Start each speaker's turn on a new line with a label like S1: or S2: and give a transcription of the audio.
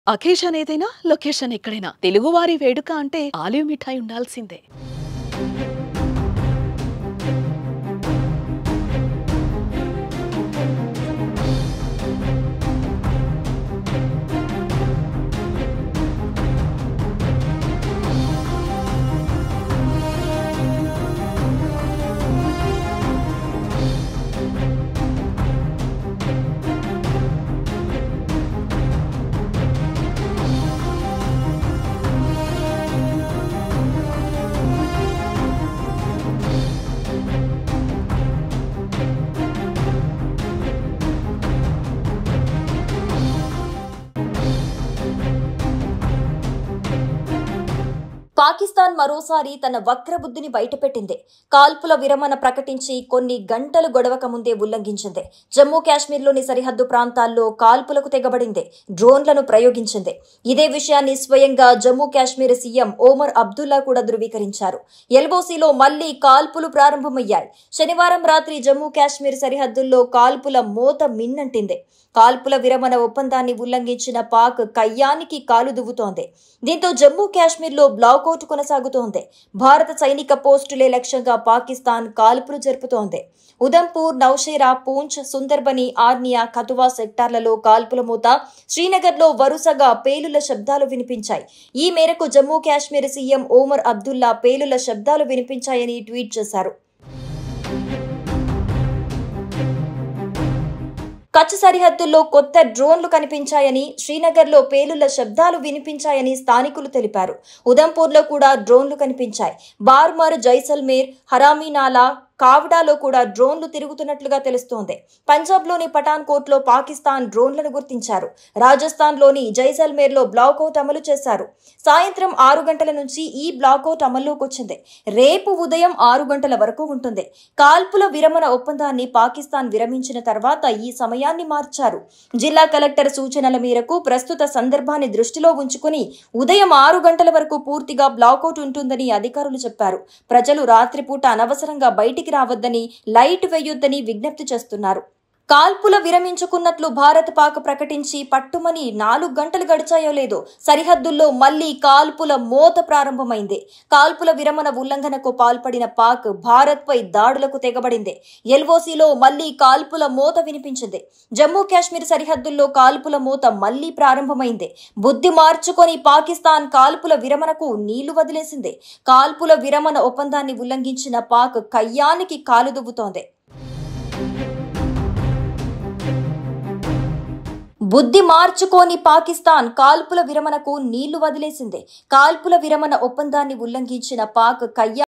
S1: Occasion ఏదైనా location ఎక్కడైనా తెలుగువారి వేడుక అంటే ఆలివ్ మిఠాయి ఉండాల్సిందే.
S2: పాకిస్తాన్ మరోసారి తన వక్రబుద్ధిని బయటపెట్టింది. కాల్పుల విరమణ ప్రకటించి కొన్ని గంటలు గొడవక ముందే ఉల్లంఘించింది. జమ్మూ కాశ్మీర్లోని సరిహద్దు ప్రాంతాల్లో కాల్పులకు తెగబడింది. డ్రోన్లను ప్రయోగించింది. ఇదే విషయాన్ని స్వయంగా జమ్మూ కాశ్మీర్ సీఎం ఒమర్ అబ్దుల్లా కూడా ధృవీకరించారు. ఎల్ఓసీలో మళ్లీ కాల్పులు ప్రారంభమయ్యాయి. శనివారం రాత్రి జమ్మూ కాశ్మీర్ సరిహద్దుల్లో కాల్పుల మోత మిన్నంటింది. కాల్పుల విరమణ ఒప్పందాన్ని ఉల్లంఘించిన పాక్ కయ్యానికి కాలు దువ్వుతోంది. దీంతో జమ్మూ కాశ్మీర్లో బ్లాకౌట్ కొనసాగుతోంది. భారత సైనిక పోస్టులే లక్ష్యంగా పాకిస్తాన్ కాల్పులు జరుపుతోంది. ఉదంపూర్, నౌషేరా, పూంచ్, సుందర్బని, ఆర్నియా, కథువా సెక్టార్లలో కాల్పుల మోత, శ్రీనగర్లో వరుసగా పేలుల శబ్దాలు వినిపించాయి. ఈ మేరకు జమ్మూ కాశ్మీర్ సీఎం ఒమర్ అబ్దుల్లా పేలుల శబ్దాలు వినిపించాయని ట్వీట్ చేశారు. కచ్ సరిహద్దుల్లో కొత్త డ్రోన్లు కనిపించాయని, శ్రీనగర్లో పేలుళ్ల శబ్దాలు వినిపించాయని స్థానికులు తెలిపారు. ఉదంపూర్లో కూడా డ్రోన్లు కనిపించాయి. బార్మర్, జైసల్మేర్, హరామీనాలా, కావడాలో కూడా డ్రోన్లు తిరుగుతున్నట్లుగా తెలుస్తోంది. పంజాబ్లోని పఠాన్కోట్లో పాకిస్తాన్ డ్రోన్లను గుర్తించారు. రాజస్థాన్లోని జైసల్మేర్లో బ్లాకౌట్ అమలు చేశారు. సాయంత్రం 6 గంటల నుంచి ఈ బ్లాకౌట్ అమల్లోకి వచ్చింది. రేపు ఉదయం 6 గంటల వరకు ఉంటుంది. కాల్పుల విరమణ ఒప్పందాన్ని పాకిస్తాన్ విరమించిన తర్వాత ఈ సమయాన్ని మార్చారు. జిల్లా కలెక్టర్ సూచనల మేరకు ప్రస్తుత సందర్భాన్ని దృష్టిలో ఉంచుకుని ఉదయం 6 గంటల వరకు పూర్తిగా బ్లాకౌట్ ఉంటుందని అధికారులు చెప్పారు. ప్రజలు రాత్రిపూట అనవసరంగా బయటికి రావద్దని, లైట్ వేయొద్దని విజ్ఞప్తి చేస్తున్నారు. కాల్పుల విరమించుకున్నట్లు భారత్ పాక్ ప్రకటించి పట్టుమని 4 గంటలు గడిచాయో లేదో సరిహద్దుల్లో మళ్లీ కాల్పుల మోత ప్రారంభమైంది. కాల్పుల విరమణ ఉల్లంఘనకు పాల్పడిన పాక్ భారత్ పై దాడులకు తెగబడింది. ఎల్ఓసీలో మళ్లీ కాల్పుల మోత వినిపించింది. జమ్మూ కాశ్మీర్ సరిహద్దుల్లో కాల్పుల మోత మళ్లీ ప్రారంభమైంది. బుద్ధి మార్చుకొని పాకిస్తాన్ కాల్పుల విరమణకు నీళ్లు వదిలేసింది. కాల్పుల విరమణ ఒప్పందాన్ని ఉల్లంఘించిన పాక్ కయ్యానికి కాలు దువ్వుతోంది. బుద్ధి మార్చుకోని పాకిస్తాన్ కాల్పుల విరమణకు నీళ్లు వదిలేసింది. కాల్పుల విరమణ ఒప్పందాన్ని ఉల్లంఘించిన పాక్ కయ్యా